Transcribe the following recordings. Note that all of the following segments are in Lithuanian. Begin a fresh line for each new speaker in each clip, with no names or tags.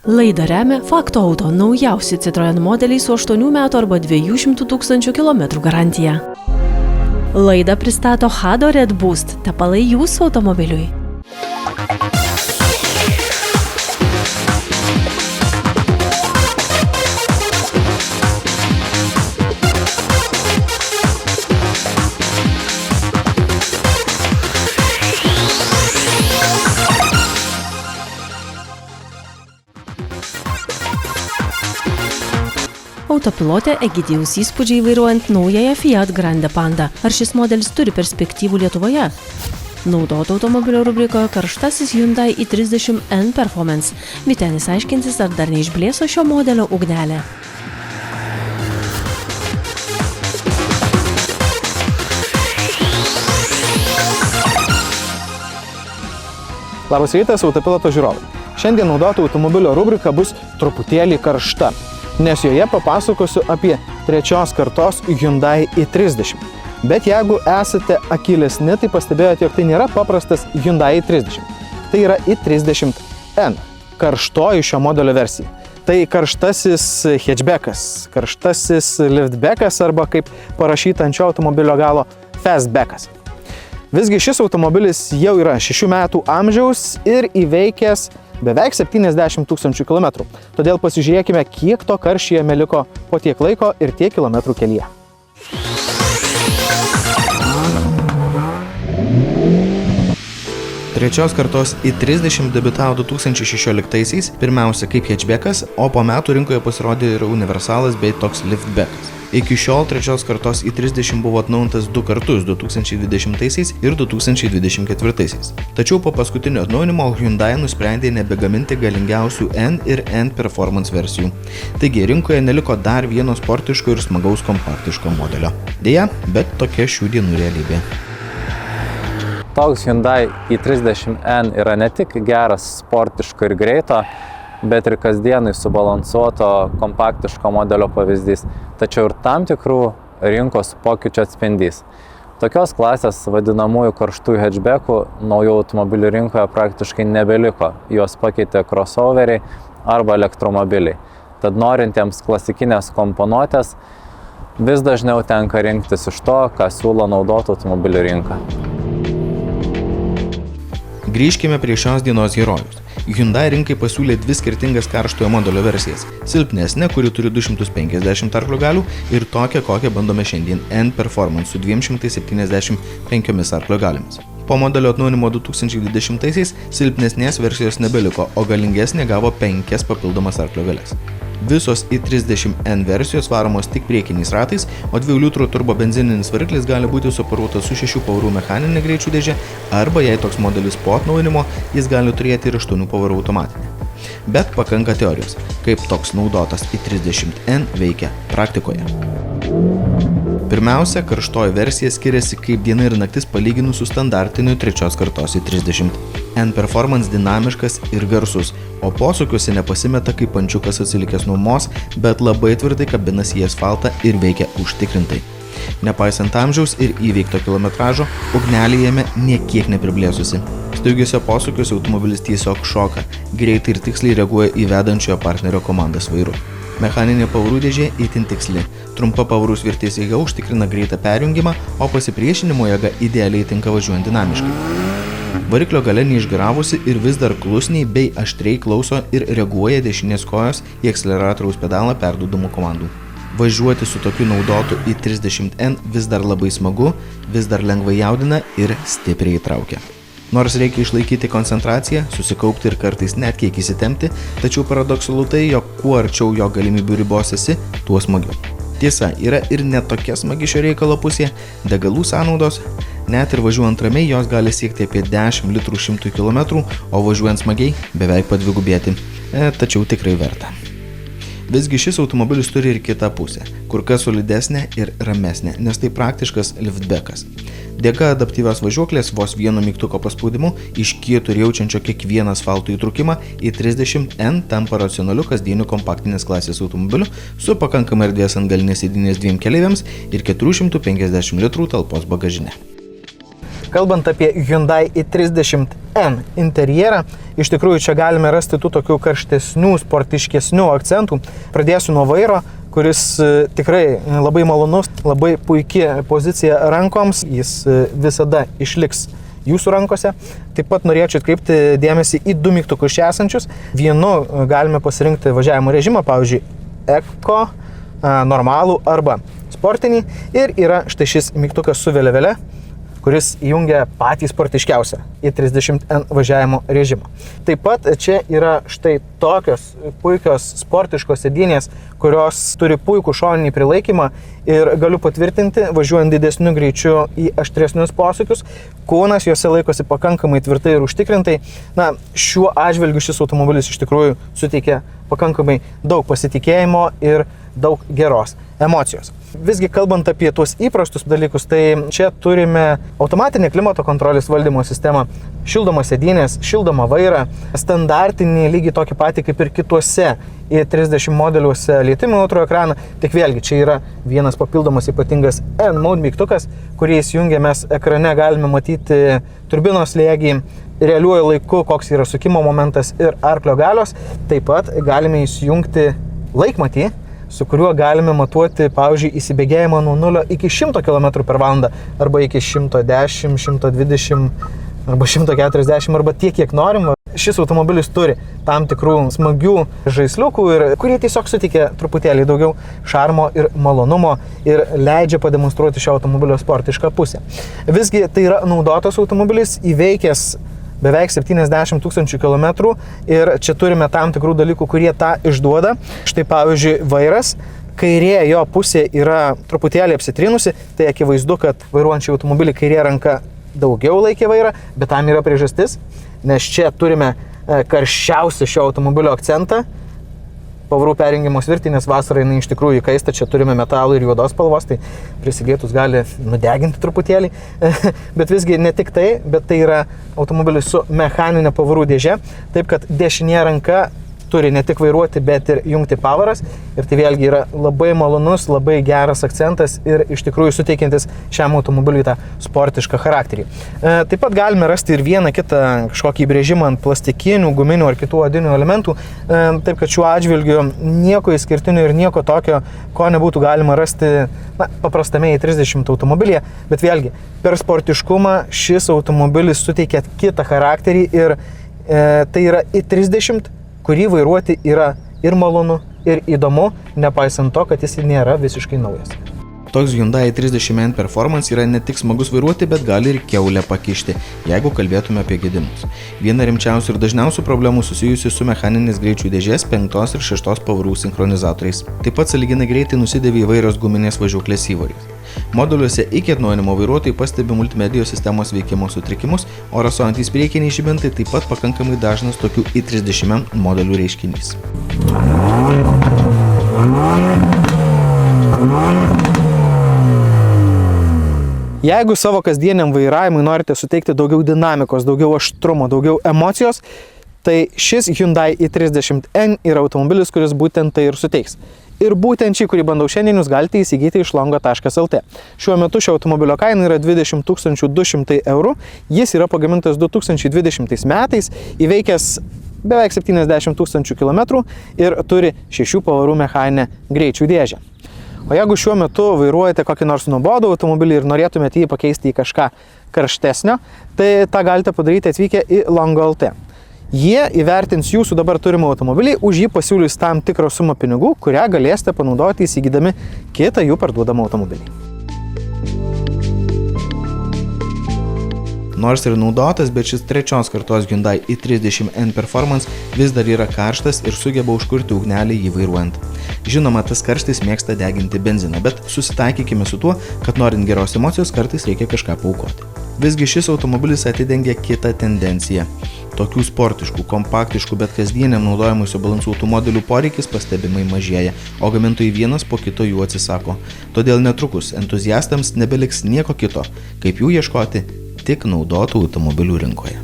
Laidą remia Fakto Auto, naujausi Citroen modeliai su 8 metų arba 200 000 km garantija. Laidą pristato Hado Red Boost, tepalai jūsų automobiliui. Autopilotė Egidijaus įspūdžiai vairuojant naująją Fiat Grande Panda. Ar šis modelis turi perspektyvų Lietuvoje? Naudoto automobilio rubrikoje karštasis Hyundai i30N Performance. Vytenis aiškinsis, ar dar neišblėso šio modelio ugnelė.
Labas rytas, autopiloto žiūrovai. Šiandien naudoto automobilio rubrika bus truputėlį karšta, nes joje papasakosiu apie trečios kartos Hyundai i30. Bet jeigu esate akylesni, tai pastebėjote, jog tai nėra paprastas Hyundai i30. Tai yra i30N, karštoji šio modelio versija. Tai karštasis hatchbackas, karštasis liftbackas arba kaip parašyta ant šio automobilio galo fastbackas. Visgi šis automobilis jau yra 6 metų amžiaus ir įveikęs beveik 70 000 km. Todėl pasižiūrėkime, kiek to karščio jame liko po tiek laiko ir tiek kilometrų kelyje. Trečios kartos i30 debiutavo 2016-aisiais, pirmiausia kaip hatchbackas, o po metų rinkoje pasirodė ir universalas bei toks liftbackas. Iki šiol trečios kartos i30 buvo atnaujintas 2 kartus 2020-aisiais ir 2024-aisiais. Tačiau po paskutinio atnaujinimo Hyundai nusprendė nebegaminti galingiausių N ir N Performance versijų. Taigi rinkoje neliko dar vieno sportiško ir smagaus kompaktiško modelio. Deja, bet tokia šių dienų realybė.
Toks Hyundai i30N yra ne tik geras sportiško ir greito, bet ir kasdienai subalansuoto kompaktiško modelio pavyzdys, tačiau ir tam tikrų rinkos pokyčių atspindys. Tokios klasės vadinamųjų karštųjų hatchbackų naujų automobilių rinkoje praktiškai nebeliko, juos pakeitė crossoveriai arba elektromobiliai. Tad norintiems klasikinės komponuotės vis dažniau tenka rinktis iš to, ką siūlo naudotų automobilių rinka.
Grįžkime prie šios dienos herojus. Hyundai rinkai pasiūlė 2 skirtingas karštojo modelio versijas. Silpnesnė, kuri turi 250 arklio galių, ir tokią, kokią bandome šiandien N Performance su 275 arklio galiomis. Po modelio atnaujinimo 2020-aisiais silpnesnės versijos nebeliko, o galingesnė gavo 5 papildomas arklio galias. Visos i30N versijos varomos tik priekiniais ratais, o 2 litrų turbobenzininis variklis gali būti suparuotas su 6 pavarų mechaninė greičių dėžė, arba jei toks modelis po atnaujinimo, jis gali turėti ir 8 pavarų automatinę. Bet pakanka teorijos, kaip toks naudotas i30N veikia praktikoje. Pirmiausia, karštoji versija skiriasi kaip diena ir naktis palyginus su standartiniu trečios kartos i30. N Performance dinamiškas ir garsus, o posūkiuose nepasimeta kaip pančiukas atsilikęs nuo mos, bet labai tvirtai kabinasi į asfaltą ir veikia užtikrintai. Nepaisant amžiaus ir įveikto kilometražo, ugnelė jame niekiek nepriblėsusi. Staigiuose posūkiuose automobilis tiesiog šoka, greitai ir tiksliai reaguoja į vedančiojo partnerio komandos vairu. Mechaninė pavarų dėžė itin tiksli. Trumpa pavarų svirties jėga užtikrina greitą perjungimą, o pasipriešinimo jėga idealiai tinka važiuojant dinamiškai. Variklio galia neišgaravusi ir vis dar klusniai bei aštriai klauso ir reaguoja dešinės kojos į akseleratoriaus pedalą perduodamų komandų. Važiuoti su tokiu naudotu i30N vis dar labai smagu, vis dar lengvai jaudina ir stipriai įtraukia. Nors reikia išlaikyti koncentraciją, susikaupti ir kartais net kiek įsitempti, tačiau paradoksalu tai, jog kuo arčiau jo galimybių ribos esi, tuo smagiau. Tiesa, yra ir net tokia smagi šio reikalo pusė – degalų sąnaudos. Net ir važiuojant ramiai jos gali siekti apie 10 litrų 100 km, o važiuojant smagiai beveik padvigubėti. Tačiau tikrai verta. Visgi šis automobilis turi ir kitą pusę, kur kas solidesnė ir ramesnė, nes tai praktiškas liftbackas. Dėka adaptyvios važiuoklės vos vieno mygtuko paspaudimu iš kieto ir jaučiančio kiekvieną asfalto įtrūkimą i30N tampa racionaliu kasdieniu kompaktinės klasės automobiliu su pakankamai erdvės ant galinės sėdynės 2 keleiviams ir 450 litrų talpos bagažine.
Kalbant apie Hyundai i30N interjerą, iš tikrųjų čia galime rasti tų tokių karštesnių, sportiškesnių akcentų. Pradėsiu nuo vairo, kuris tikrai labai malonus, labai puikia pozicija rankoms, jis visada išliks jūsų rankose. Taip pat norėčiau atkreipti dėmesį į 2 mygtukus čia esančius. Vienu galime pasirinkti važiavimo režimą, pavyzdžiui, Eko, normalų arba sportinį. Ir yra štai šis mygtukas su vėliavėle, kuris įjungia patį sportiškiausią i30N važiavimo režimą. Taip pat čia yra štai tokios puikios sportiškos sėdynės, kurios turi puikų šoninį prilaikymą ir galiu patvirtinti, važiuojant didesniu greičiu į aštresnius posūkius, kūnas juose laikosi pakankamai tvirtai ir užtikrintai. Na, šiuo atžvilgiu šis automobilis iš tikrųjų suteikia pakankamai daug pasitikėjimo ir daug geros emocijos. Visgi kalbant apie tuos įprastus dalykus, tai čia turime automatinę klimato kontrolės valdymo sistemą, šildomos sėdynės, šildomą vairą, standartinį lygiai tokį patį kaip ir kituose i30 modeliuose lietimų jautrų ekraną, tik vėlgi čia yra vienas papildomas ypatingas N-Mode mygtukas, kurį įsijungę mes ekrane galime matyti turbinos slėgį, realiuoju laiku, koks yra sukimo momentas ir arklio galios. Taip pat galime įsijungti laikmatį, su kuriuo galime matuoti, pavyzdžiui, įsibėgėjimą nuo 0 iki 100 km/h arba iki 110, 120 arba 140 arba tiek, kiek norim. Šis automobilis turi tam tikrų smagių žaisliukų, kurie tiesiog suteikia truputėlį daugiau šarmo ir malonumo ir leidžia pademonstruoti šio automobilio sportišką pusę. Visgi tai yra naudotas automobilis, įveikęs beveik 70 000 km ir čia turime tam tikrų dalykų, kurie tą išduoda. Štai pavyzdžiui vairas, kairė jo pusė yra truputėlį apsitrinusi, tai akivaizdu, kad vairuojančiai automobilį kairė ranka daugiau laikė vairą, bet tam yra priežastis, nes čia turime karščiausią šio automobilio akcentą. Pavarų perjungimo svirtinės vasarą jinai iš tikrųjų įkaista, čia turime metalų ir juodos spalvos, tai prisilietus gali nudeginti truputėlį, bet visgi ne tik tai, bet tai yra automobilis su mechaninė pavarų dėže, taip kad dešinė ranka turi ne tik vairuoti, bet ir jungti pavaras ir tai vėlgi yra labai malonus, labai geras akcentas ir iš tikrųjų suteikiantis šiam automobiliui tą sportišką charakterį. Taip pat galime rasti ir vieną kitą kažkokį įbrėžimą ant plastikinių, guminių ar kitų odinių elementų, taip kad šiuo atžvilgiu nieko išskirtinio ir nieko tokio, ko nebūtų galima rasti paprastame i30 automobilyje, bet vėlgi per sportiškumą šis automobilis suteikia kitą charakterį ir tai yra i30, kurį vairuoti yra ir malonu, ir įdomu, nepaisant to, kad jis nėra visiškai naujas.
Toks Hyundai i30N Performance yra ne tik smagus vairuoti, bet gali ir kiaulę pakišti, jeigu kalbėtume apie gedimus. Viena rimčiausių ir dažniausių problemų susijusi su mechaninės greičių dėžės 5 ir 6 pavarų sinchronizatoriais. Taip pat sąlyginai greitai nusidėvi įvairios guminės važiuoklės įvorės. Moduliuose iki atnaujinimo vairuotojai pastebi multimedijos sistemos veikimo sutrikimus, o rasojantys priekiniai žibintai taip pat pakankamai dažnas tokių i30 modelių reiškinys.
Jeigu savo kasdieniam vairavimui norite suteikti daugiau dinamikos, daugiau aštrumo, daugiau emocijos, tai šis Hyundai i30N yra automobilis, kuris būtent tai ir suteiks. Ir būtent šį, kurį bandau šiandien, jūs galite įsigyti iš longo.lt. Šiuo metu šio automobilio kaina yra 20 200 €. Jis yra pagamintas 2020 metais, įveikęs beveik 70 000 km ir turi 6 pavarų mechaninę greičių dėžę. O jeigu šiuo metu vairuojate kokį nors nuobodų automobilį ir norėtumėte jį pakeisti į kažką karštesnio, tai tą galite padaryti atvykę į Longo.lt. Jie įvertins jūsų dabar turimą automobilį, už jį pasiūlys tam tikrą sumą pinigų, kurią galėsite panaudoti įsigydami kitą jų parduodamą automobilį.
Nors ir naudotas, bet šis trečios kartos Hyundai i30N Performance vis dar yra karštas ir sugeba užkurti ugnelį jį vairuojant. Žinoma, tas karštis mėgsta deginti benziną, bet susitaikykime su tuo, kad norint geros emocijos kartais reikia kažką paaukoti. Visgi šis automobilis atidengia kitą tendenciją. Tokių sportiškų, kompaktiškų, bet kasdieniam naudojimui subalansuotų modelių poreikis pastebimai mažėja, o gamintojai vienas po kito jų atsisako. Todėl netrukus entuziastams nebeliks nieko kito, kaip jų ieškoti tik naudotų automobilių rinkoje.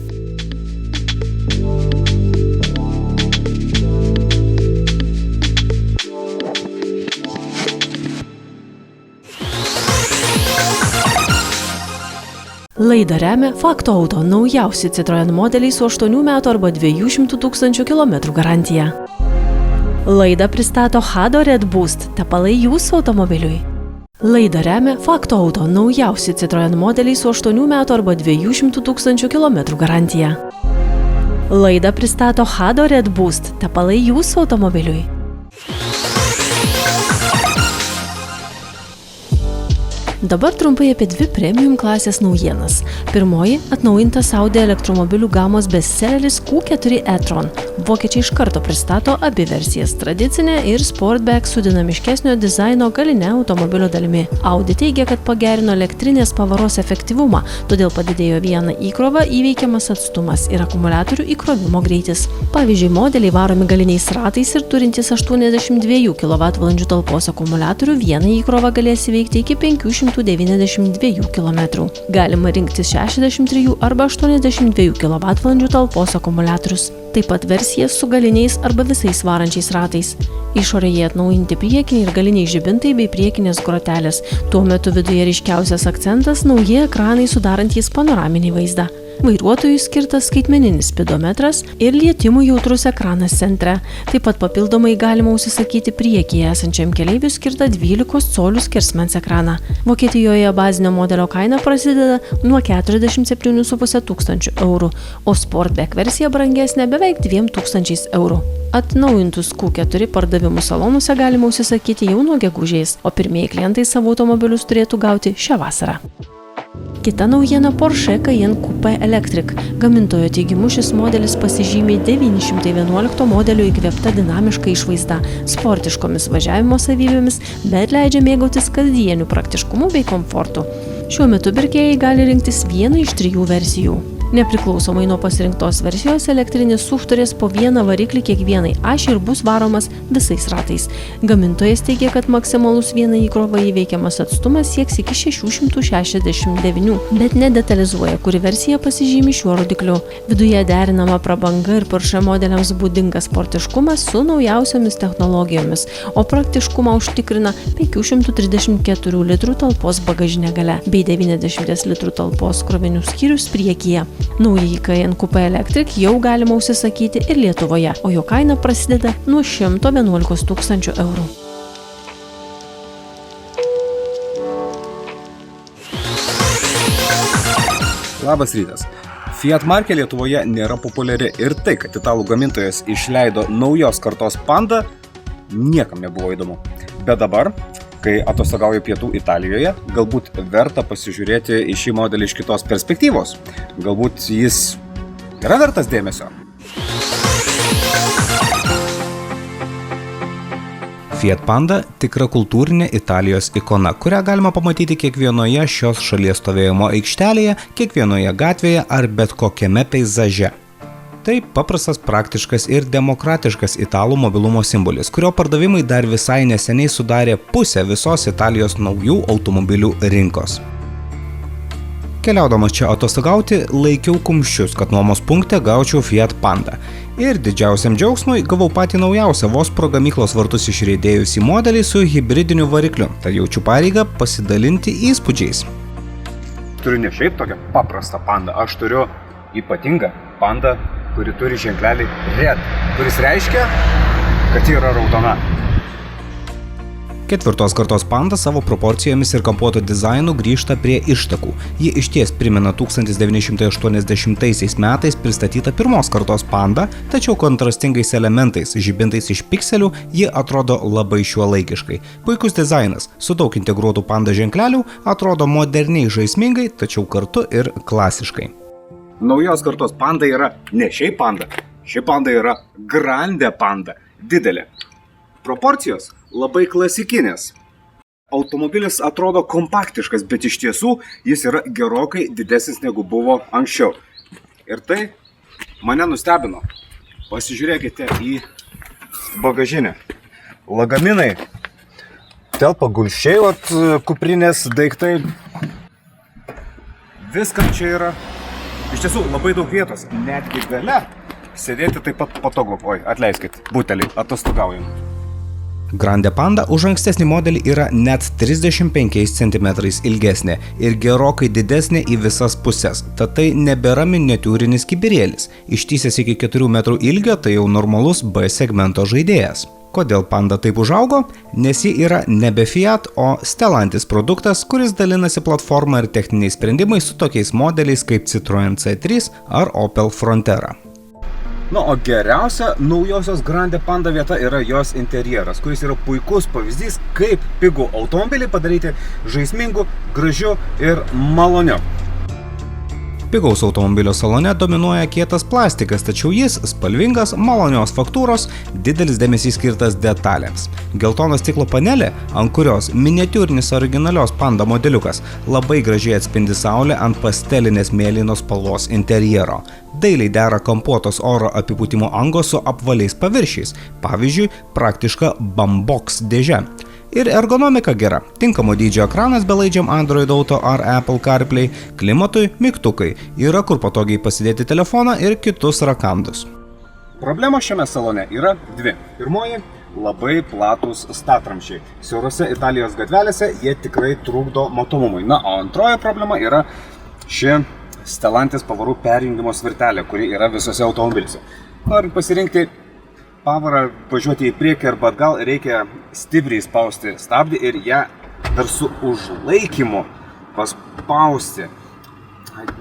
Laidą remia Fakto Auto, naujausi Citroen modeliai su 8 metų arba 200 000 km garantija. Laidą pristato Hado Red Boost, tepalai jūsų automobiliui. Laidą remia Fakto Auto, naujausi Citroen modeliai su 8 metų arba 200 000 km garantija. Laidą pristato Hado Red Boost, tepalai jūsų automobiliui. Dabar trumpai apie dvi premium klasės naujienas. Pirmoji – atnaujintas Audi elektromobilių gamos bestselleris Q4 e-tron. Vokiečiai iš karto pristato abi versijas – tradicinę ir Sportback su dinamiškesnio dizaino galine automobilio dalimi. Audi teigia, kad pagerino elektrinės pavaros efektyvumą, todėl padidėjo vieną įkrovą įveikiamas atstumas ir akumuliatorių įkrovimo greitis. Pavyzdžiui, modeliai varomi galiniais ratais ir turintys 82 kWh talpos akumuliatorių vieną įkrovą galės įveikti iki 592 km. Galima rinktis 63 arba 82 kWh talpos akumuliatorius. Taip pat versijas su galiniais arba visais varančiais ratais. Išorėje atnaujinti priekiniai ir galiniai žibintai bei priekinės grotelės. Tuo metu viduje ryškiausias akcentas – nauji ekranai sudarantys panoraminį vaizdą. Vairuotojui skirtas skaitmeninis spidometras ir lietimų jautrus ekranas centre. Taip pat papildomai galima užsisakyti priekyje esančiam keleiviui skirtą 12 colių skersmens ekraną. Vokietijoje bazinio modelio kaina prasideda nuo 47,5 tūkstančių eurų, o Sportback versija brangesnė beveik 2 tūkstančiais eurų. Atnaujintus Q4 pardavimų salonuose galima užsisakyti jau nuo gegužės, o pirmieji klientai savo automobilius turėtų gauti šią vasarą. Kita naujiena – Porsche Cayenne Coupe Electric. Gamintojo teigimu šis modelis pasižymi 911 modelio įkvėpta dinamiška išvaizda, sportiškomis važiavimo savybėmis, bet leidžia mėgautis kasdieniu praktiškumu bei komfortu. Šiuo metu pirkėjai gali rinktis vieną iš 3 versijų. Nepriklausomai nuo pasirinktos versijos, elektrinis SUV turės po vieną variklį kiekvienai ašiai ir bus varomas visais ratais. Gamintojas teigia, kad maksimalus vieną įkrovą įveikiamas atstumas sieks iki 669, bet nedetalizuoja, kuri versija pasižymi šiuo rodikliu. Viduje derinama prabanga ir Porsche modeliams būdingas sportiškumas su naujausiomis technologijomis, o praktiškumą užtikrina 534 litrų talpos bagažinė galia bei 90 litrų talpos krovinių skyrius priekyje. Naująjį Cayenne Coupe Electric jau galima užsisakyti ir Lietuvoje, o jo kaina prasideda nuo 111 000 eurų.
Labas rytas. Fiat markė Lietuvoje nėra populiari ir tai, kad italų gamintojas išleido naujos kartos Panda, niekam nebuvo įdomu. Bet dabar, kai atostogauju pietų Italijoje, galbūt verta pasižiūrėti į šį modelį iš kitos perspektyvos. Galbūt jis yra vertas dėmesio. Fiat Panda – tikra kultūrinė Italijos ikona, kurią galima pamatyti kiekvienoje šios šalies stovėjimo aikštelėje, kiekvienoje gatvėje ar bet kokiame peizaže. Tai paprastas, praktiškas ir demokratiškas italų mobilumo simbolis, kurio pardavimai dar visai neseniai sudarė pusę visos Italijos naujų automobilių rinkos. Keliaudamas čia atostogauti, laikiau kumščius, kad nuomos punkte gaučiau Fiat Panda. Ir didžiausiam džiaugsmui gavau patį naujausią vos pro gamyklos vartus išriedėjusį modelį su hibridiniu varikliu, tad jaučiu pareigą pasidalinti įspūdžiais. Turiu ne šiaip tokią paprastą Pandą, aš turiu ypatingą Pandą, kuri turi ženklelį Red, kuris reiškia, kad ji yra raudona. Ketvirtos kartos Panda savo proporcijomis ir kampuoto dizainu grįžta prie ištakų. Ji išties primena 1980 metais pristatytą pirmos kartos Panda, tačiau kontrastingais elementais, žibintais iš pikselių, ji atrodo labai šiuolaikiškai. Puikus dizainas, su daug integruotų Panda ženklelių, atrodo moderniai žaismingai, tačiau kartu ir klasiškai. Naujos kartos Panda yra ne šiaip Panda. Ši Panda yra Grande Panda, didelė. Proporcijos labai klasikinės. Automobilis atrodo kompaktiškas, bet iš tiesų jis yra gerokai didesnis negu buvo anksčiau. Ir tai mane nustebino. Pasižiūrėkite į bagažinę. Lagaminai telpa gulsčiai, kuprinės daiktai. Viskas čia yra. Iš tiesų, labai daug vietos, netgi gale sėdėti taip pat patogu. Oi, atleiskit, butelį, atostogaujam. Grande Panda už ankstesnį modelį yra net 35 cm ilgesnė ir gerokai didesnė į visas puses, tad tai nebėra miniatiūrinis kibirėlis. Ištysęs iki 4 metrų ilgio, tai jau normalus B segmento žaidėjas. Kodėl Panda taip užaugo? Nes ji yra nebe Fiat, o Stellantis produktas, kuris dalinasi platformą ir techniniais sprendimais su tokiais modeliais kaip Citroën C3 ar Opel Frontera.
O geriausia naujosios Grande Panda vieta yra jos interjeras, kuris yra puikus pavyzdys, kaip pigų automobilį padaryti žaismingu, gražiu ir maloniu.
Pigaus automobilio salone dominuoja kietas plastikas, tačiau jis spalvingas, malonios faktūros, didelis dėmesys skirtas detalėms. Geltono stiklo panelė, ant kurios miniatiūrinis originalios Panda modeliukas, labai gražiai atspindi saulę ant pastelinės mėlynos spalvos interjero. Dailiai dera kampuotos oro apipūtimo angos su apvaliais paviršiais, pavyzdžiui, praktiška bambox dėžė. Ir ergonomika gera, tinkamo dydžio ekranas belaidžiam Android Auto ar Apple CarPlay, klimatui mygtukai, yra kur patogiai pasidėti telefoną ir kitus rakandus.
Problemos šiame salone yra dvi. Pirmoji – labai platūs statramsčiai. Siaurose Italijos gatvelėse jie tikrai trukdo matomumui. O antroji problema yra ši Stellantis pavarų perjungimo svirtelė, kuri yra visose automobiliuose. Norint pasirinkti pavarą, važiuoti į priekį arba atgal, reikia stipriai spausti stabdį ir ją dar su užlaikymu paspausti.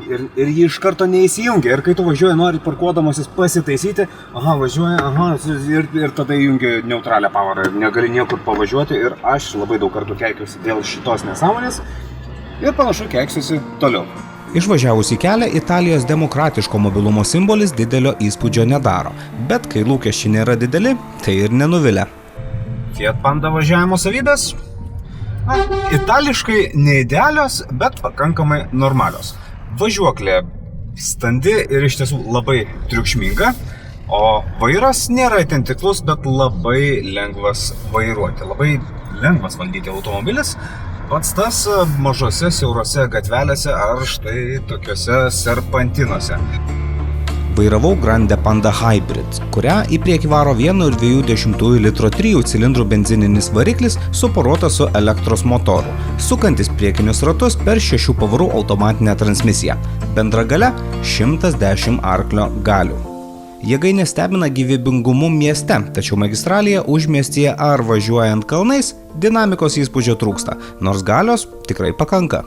Ir jį iš karto neįsijungia. Ir kai tu važiuoji, nori parkuodamasis pasitaisyti, važiuoja, ir tada įjungia neutralią pavarą ir negali niekur pavažiuoti. Ir aš labai daug kartų keikiuosi dėl šitos nesąmonės ir panašu keiksiuosi toliau.
Išvažiavus į kelią, Italijos demokratiško mobilumo simbolis didelio įspūdžio nedaro, bet kai lūkesčiai nėra dideli, tai ir nenuvilia.
Fiat Panda važiavimo savybės? Itališkai neidealios, bet pakankamai normalios. Važiuoklė standi ir iš tiesų labai triukšminga, o vairas nėra itin tiklus, bet labai lengvas vairuoti, labai lengvas valdyti automobilis. Pats tas mažose siaurose gatvelėse ar štai tokiuose serpantinuose.
Vairavau Grande Panda Hybrid, kurią į priekį varo 1,2 litro 3 cilindrų benzininis variklis suporuotas su elektros motoru, sukantis priekinius ratus per 6 pavarų automatinę transmisiją. Bendra galia 110 arklio galių. Jėgainė stebina gyvybingumu mieste, tačiau magistralėje, užmiestyje ar važiuojant kalnais dinamikos įspūdžio trūksta, nors galios tikrai pakanka.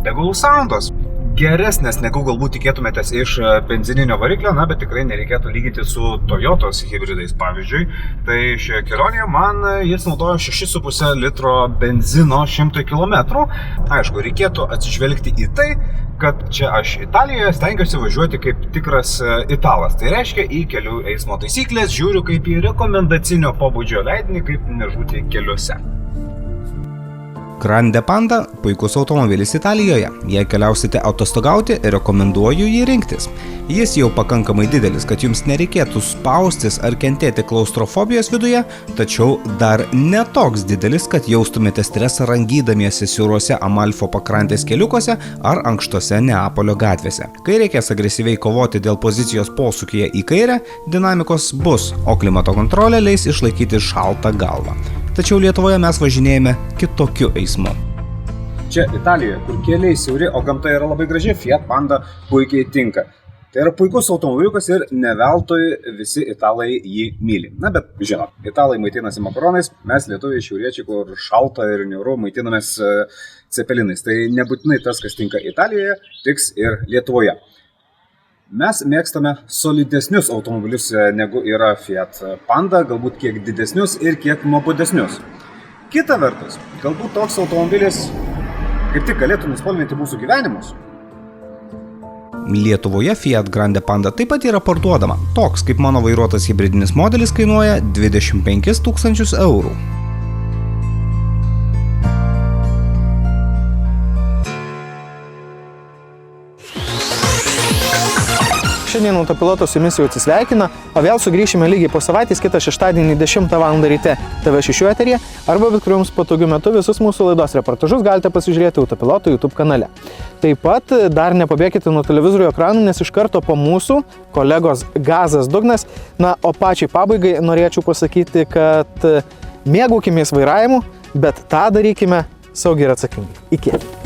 Degalų sąnaudos geresnės negu galbūt tikėtumėtės iš benzininio variklio, bet tikrai nereikėtų lyginti su Toyotos hibridais, pavyzdžiui. Tai šioje kelionėje man jis naudojo 6,5 litro benzino 100 km. Aišku, reikėtų atsižvelgti į tai, kad čia aš Italijoje stengiuosi važiuoti kaip tikras italas. Tai reiškia, į kelių eismo taisyklės žiūriu kaip į rekomendacinio pobūdžio leidinį, kaip nežūti keliuose.
Grande Panda – puikus automobilis Italijoje. Jei keliausite atostogauti, rekomenduoju jį rinktis. Jis jau pakankamai didelis, kad jums nereikėtų spaustis ar kentėti klaustrofobijos viduje, tačiau dar ne toks didelis, kad jaustumėte stresą rangydamiesi siaurose Amalfo pakrantės keliukuose ar ankštose Neapolio gatvėse. Kai reikės agresyviai kovoti dėl pozicijos posūkyje į kairę, dinamikos bus, o klimato kontrolė leis išlaikyti šaltą galvą. Tačiau Lietuvoje mes važinėjame kitokiu eismu.
Čia Italijoje, kur keliai siauri, o gamta yra labai graži, Fiat Panda puikiai tinka. Tai yra puikus automobiliukas ir ne veltui visi italai jį myli. Bet žinot, italai maitinasi makaronais, mes lietuviai šiauriečiai, kur šalta ir niauru, maitinamės cepelinais. Tai nebūtinai tas, kas tinka Italijoje, tiks ir Lietuvoje. Mes mėgstame solidesnius automobilius negu yra Fiat Panda, galbūt kiek didesnius ir kiek nuobodesnius. Kita vertus, galbūt toks automobilis kaip tik galėtų nuspalvinti mūsų gyvenimus.
Lietuvoje Fiat Grande Panda taip pat yra parduodama. Toks kaip mano vairuotas hibridinis modelis kainuoja 25 000 eurų.
Šiandien Autopilotas su jumis jau atsisveikina, o vėl sugrįšime lygiai po savaitės kitą šeštadienį 10 val. Ryte TV6 eteryje arba bet kuriuo jums patogiu metu visus mūsų laidos reportažus galite pasižiūrėti Autopiloto YouTube kanale. Taip pat dar nepabėkite nuo televizorių ekranų, nes iš karto po mūsų kolegos Gazas Dugnas. O pačiai pabaigai norėčiau pasakyti, kad Mėgaukimės vairavimu, bet tą darykime saugiai ir atsakingai. Iki.